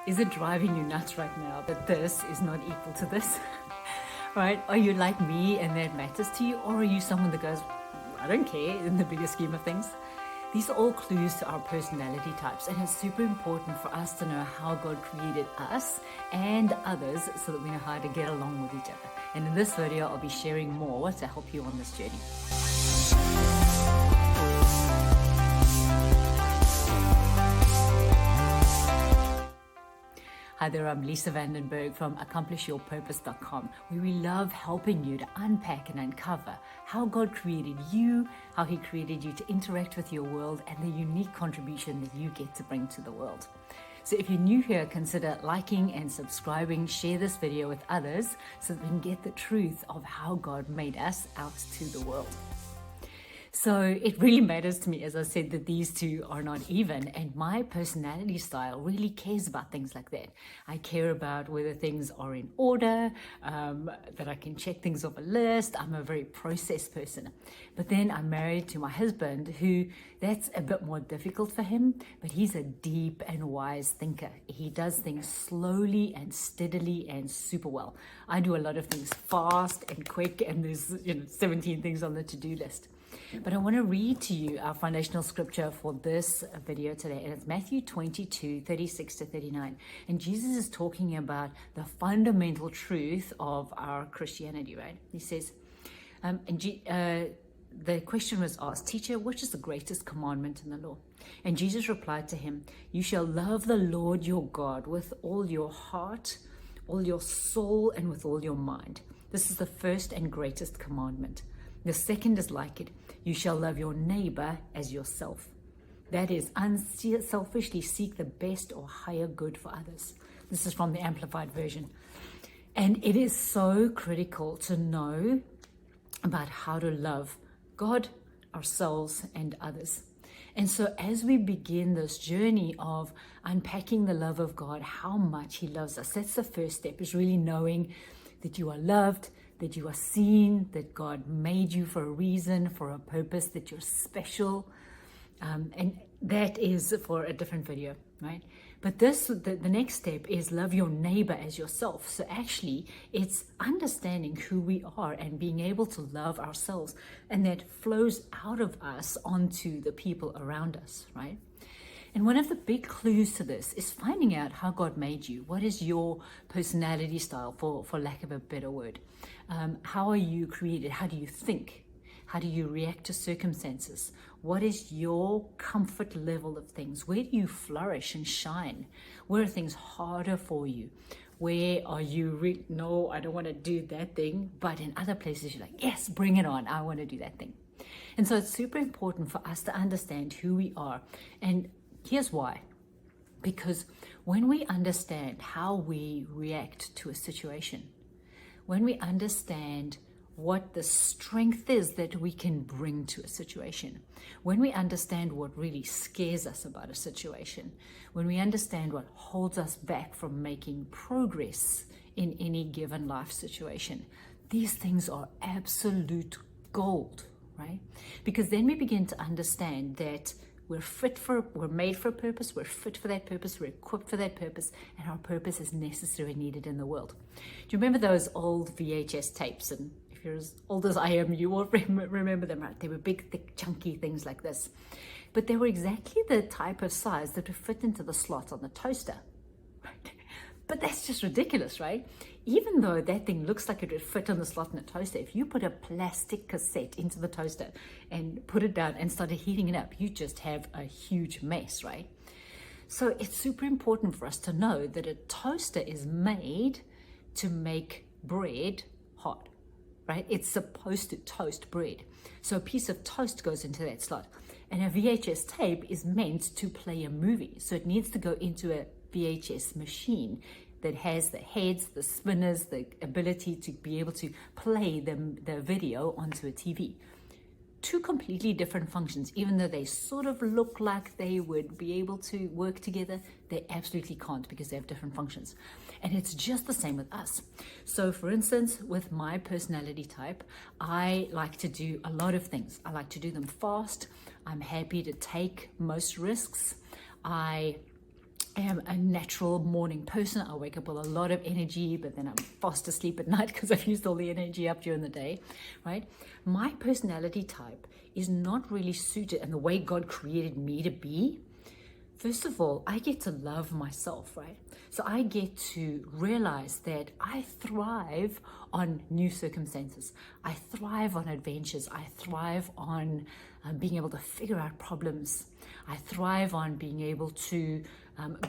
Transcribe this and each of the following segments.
Is it driving you nuts right now that this is not equal to this? Right? Are you like me and that matters to you? Or are you someone that goes, I don't care in the bigger scheme of things? These are all clues to our personality types, and it's super important for us to know how God created us and others so that we know how to get along with each other. And in this video, I'll be sharing more to help you on this journey. Hi there, I'm Lisa Berg from accomplishyourpurpose.com, where we love helping you to unpack and uncover how God created you, how He created you to interact with your world, and the unique contribution that you get to bring to the world. So if you're new here, consider liking and subscribing, share this video with others so that we can get the truth of how God made us out to the world. So it really matters to me, as I said, that these two are not even, and my personality style really cares about things like that. I care about whether things are in order, that I can check things off a list. I'm a very process person. But then I'm married to my husband, who that's a bit more difficult for him, but he's a deep and wise thinker. He does things slowly and steadily and super well. I do a lot of things fast and quick, and there's 17 things on the to-do list. But I want to read to you our foundational scripture for this video today, and it's Matthew 22, 36 to 39. And Jesus is talking about the fundamental truth of our Christianity, right? He says, the question was asked, "Teacher, which is the greatest commandment in the law?" And Jesus replied to him, "You shall love the Lord your God with all your heart, all your soul, and with all your mind. This is the first and greatest commandment. The second is like it. You shall love your neighbor as yourself. That is, unselfishly seek the best or higher good for others." This is from the Amplified Version. And it is so critical to know about how to love God, ourselves, and others. And so as we begin this journey of unpacking the love of God, how much He loves us, that's the first step, is really knowing that you are loved, that you are seen, that God made you for a reason, for a purpose, that you're special. And that is for a different video, right? But the next step is love your neighbor as yourself. So actually, it's understanding who we are and being able to love ourselves. And that flows out of us onto the people around us, right? And one of the big clues to this is finding out how God made you. What is your personality style, for lack of a better word? How are you created? How do you think? How do you react to circumstances? What is your comfort level of things? Where do you flourish and shine? Where are things harder for you? Where are you, no, I don't want to do that thing. But in other places, you're like, yes, bring it on. I want to do that thing. And so it's super important for us to understand who we are. And here's why. Because when we understand how we react to a situation, when we understand what the strength is that we can bring to a situation, when we understand what really scares us about a situation, when we understand what holds us back from making progress in any given life situation, these things are absolute gold, right? Because then we begin to understand that we're made for a purpose, we're fit for that purpose, we're equipped for that purpose, and our purpose is necessary and needed in the world. Do you remember those old VHS tapes? And if you're as old as I am, you will remember them, right? They were big, thick, chunky things like this. But they were exactly the type of size that would fit into the slot on the toaster, right? But that's just ridiculous, right? Even though that thing looks like it would fit on the slot in a toaster, if you put a plastic cassette into the toaster and put it down and started heating it up, you just have a huge mess, right? So it's super important for us to know that a toaster is made to make bread hot, right? It's supposed to toast bread. So a piece of toast goes into that slot. And a VHS tape is meant to play a movie. So it needs to go into a VHS machine that has the heads, the spinners, the ability to be able to play the video onto a TV. Two completely different functions. Even though they sort of look like they would be able to work together, they absolutely can't because they have different functions. And it's just the same with us. So for instance, with my personality type, I like to do a lot of things. I like to do them fast. I'm happy to take most risks. I am a natural morning person. I wake up with a lot of energy, but then I'm fast asleep at night because I've used all the energy up during the day, right? My personality type is not really suited, and the way God created me to be, first of all, I get to love myself, right? So I get to realize that I thrive on new circumstances. I thrive on adventures. I thrive on being able to figure out problems. I thrive on being able to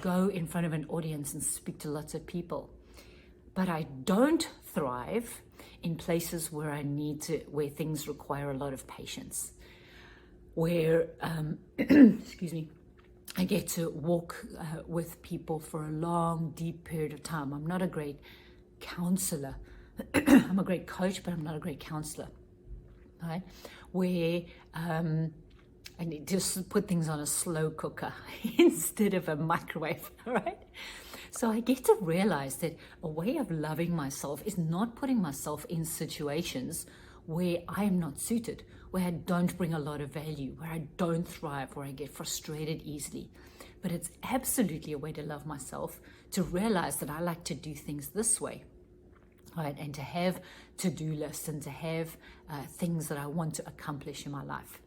go in front of an audience and speak to lots of people. But I don't thrive in places where where things require a lot of patience, where, excuse me, I get to walk with people for a long, deep period of time. I'm not a great counselor. I'm a great coach, but I'm not a great counselor, right? Where I need to just put things on a slow cooker instead of a microwave, right? So I get to realize that a way of loving myself is not putting myself in situations where I am not suited, where I don't bring a lot of value, where I don't thrive, where I get frustrated easily. But it's absolutely a way to love myself, to realize that I like to do things this way, right? And to have to-do lists and to have things that I want to accomplish in my life.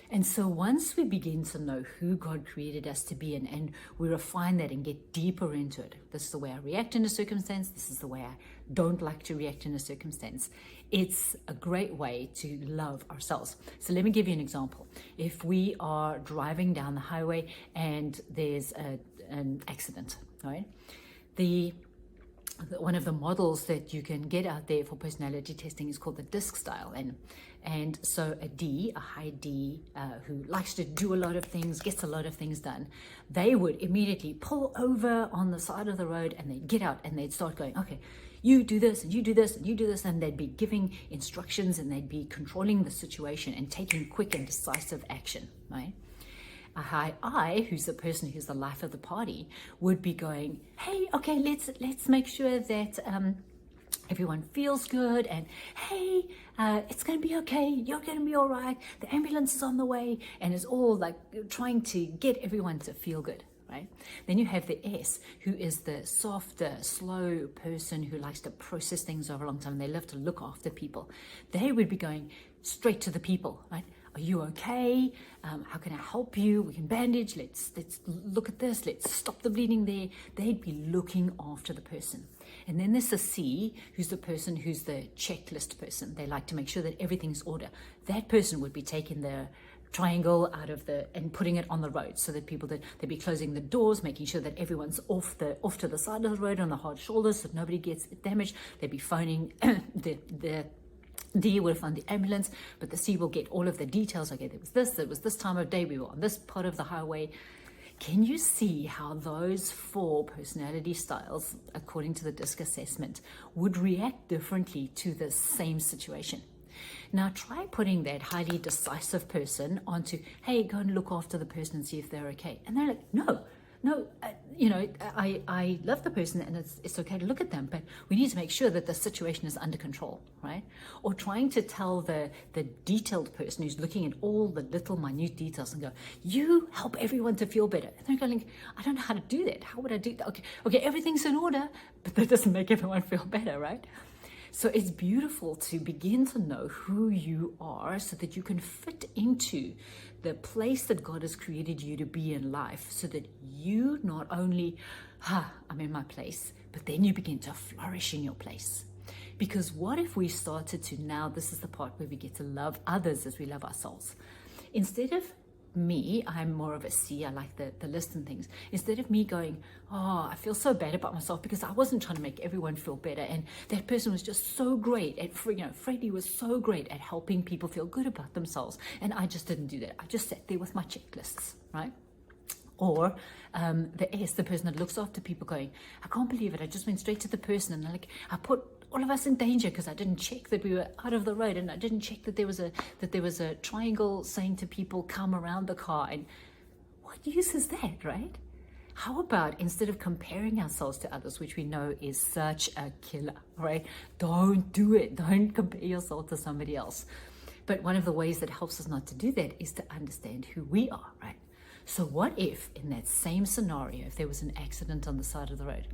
And so once we begin to know who God created us to be and we refine that and get deeper into it, this is the way I react in a circumstance, this is the way I don't like to react in a circumstance, it's a great way to love ourselves. So let me give you an example. If we are driving down the highway and there's an accident, right? One of the models that you can get out there for personality testing is called the DISC style. And so a high D, who likes to do a lot of things, gets a lot of things done, they would immediately pull over on the side of the road and they'd get out and they'd start going, okay, you do this and you do this and you do this, and they'd be giving instructions and they'd be controlling the situation and taking quick and decisive action, right? A high I, who's the person who's the life of the party, would be going, hey, okay, let's make sure that everyone feels good, and hey, it's going to be okay, you're going to be all right, the ambulance is on the way, and it's all like trying to get everyone to feel good, right? Then you have the S, who is the softer, slow person who likes to process things over a long time. They love to look after people. They would be going straight to the people, right? Are you okay? How can I help you? We can bandage. Let's look at this. Let's stop the bleeding there. They'd be looking after the person. And then there's a C, who's the person who's the checklist person. They like to make sure that everything's order. That person would be taking the triangle out of and putting it on the road, so that they'd be closing the doors, making sure that everyone's off to the side of the road on the hard shoulders so nobody gets damaged. They'd be phoning the D will find the ambulance, but the C will get all of the details. Okay, there was this time of day, we were on this part of the highway. Can you see how those 4 personality styles, according to the DISC assessment, would react differently to the same situation? Now try putting that highly decisive person onto, hey, go and look after the person and see if they're okay. And they're like, no, I love the person and it's okay to look at them, but we need to make sure that the situation is under control, right? Or trying to tell the detailed person who's looking at all the little minute details and go, you help everyone to feel better. And they're going, I don't know how to do that. How would I do that? Okay, everything's in order, but that doesn't make everyone feel better, right? So it's beautiful to begin to know who you are so that you can fit into the place that God has created you to be in life, so that you not only, I'm in my place, but then you begin to flourish in your place. Because what if we started to, now this is the part where we get to love others as we love ourselves. Instead of me, I'm more of a C, I like the list and things. Instead of me going, I feel so bad about myself because I wasn't trying to make everyone feel better, and that person was just so great at, Freddie was so great at helping people feel good about themselves, and I just didn't do that. I just sat there with my checklists, right? Or the S, the person that looks after people, going, I can't believe it, I just went straight to the person and I put all of us in danger because I didn't check that we were out of the road, and I didn't check that there was a triangle saying to people, come around the car. And what use is that, right? How about, instead of comparing ourselves to others, which we know is such a killer, right? Don't do it. Don't compare yourself to somebody else. But one of the ways that helps us not to do that is to understand who we are, right? So what if in that same scenario, if there was an accident on the side of the road,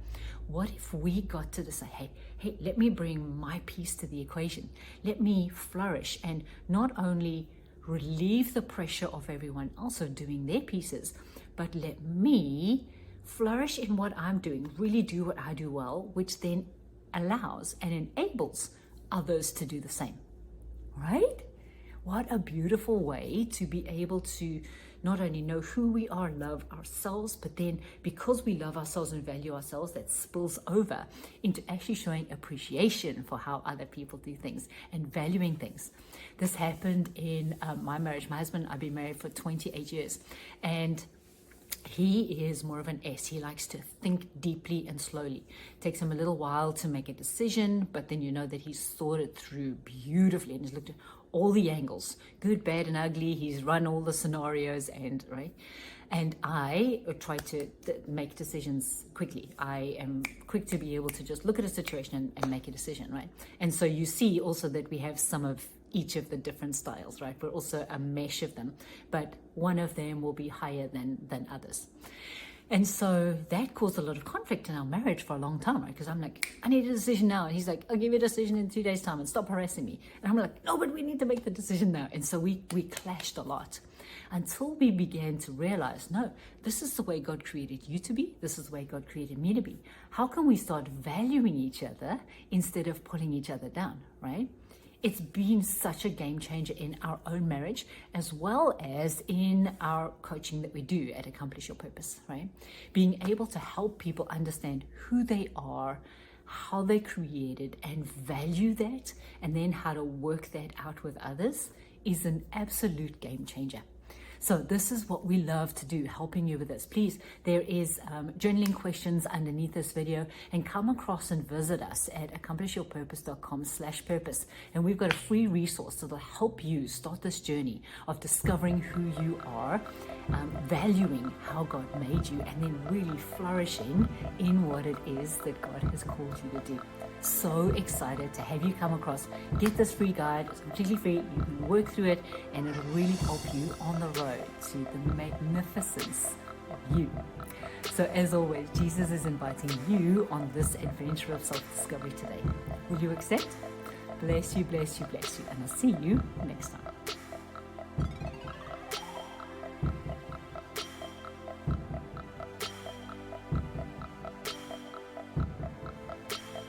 what if we got to say, hey, let me bring my piece to the equation. Let me flourish and not only relieve the pressure of everyone also doing their pieces, but let me flourish in what I'm doing, really do what I do well, which then allows and enables others to do the same, right? What a beautiful way to be able to not only know who we are, love ourselves, but then because we love ourselves and value ourselves, that spills over into actually showing appreciation for how other people do things and valuing things. This happened in my marriage. My husband, I've been married for 28 years, and he is more of an S. He likes to think deeply and slowly. It takes him a little while to make a decision, but then you know that he's thought it through beautifully and he's looked at all the angles, good, bad, and ugly. He's run all the scenarios and I try to make decisions quickly. I am quick to be able to just look at a situation and make a decision, right? And so you see also that we have some of each of the different styles, right? We're also a mesh of them, but one of them will be higher than others. And so that caused a lot of conflict in our marriage for a long time, right? Because I'm like, I need a decision now. And he's like, I'll give you a decision in 2 days' time and stop harassing me. And I'm like, no, but we need to make the decision now. And so we clashed a lot until we began to realize, no, this is the way God created you to be. This is the way God created me to be. How can we start valuing each other instead of putting each other down, right? It's been such a game changer in our own marriage, as well as in our coaching that we do at Accomplish Your Purpose, right? Being able to help people understand who they are, how they created, and value that, and then how to work that out with others is an absolute game changer. So this is what we love to do, helping you with this. Please, there is journaling questions underneath this video, and come across and visit us at accomplishyourpurpose.com/purpose. And we've got a free resource that will help you start this journey of discovering who you are, valuing how God made you, and then really flourishing in what it is that God has called you to do. So excited to have you come across. Get this free guide. It's completely free. You can work through it, and it'll really help you on the road to the magnificence of you. So as always, Jesus is inviting you on this adventure of self-discovery today. Will you accept? Bless you, bless you, bless you. And I'll see you next time.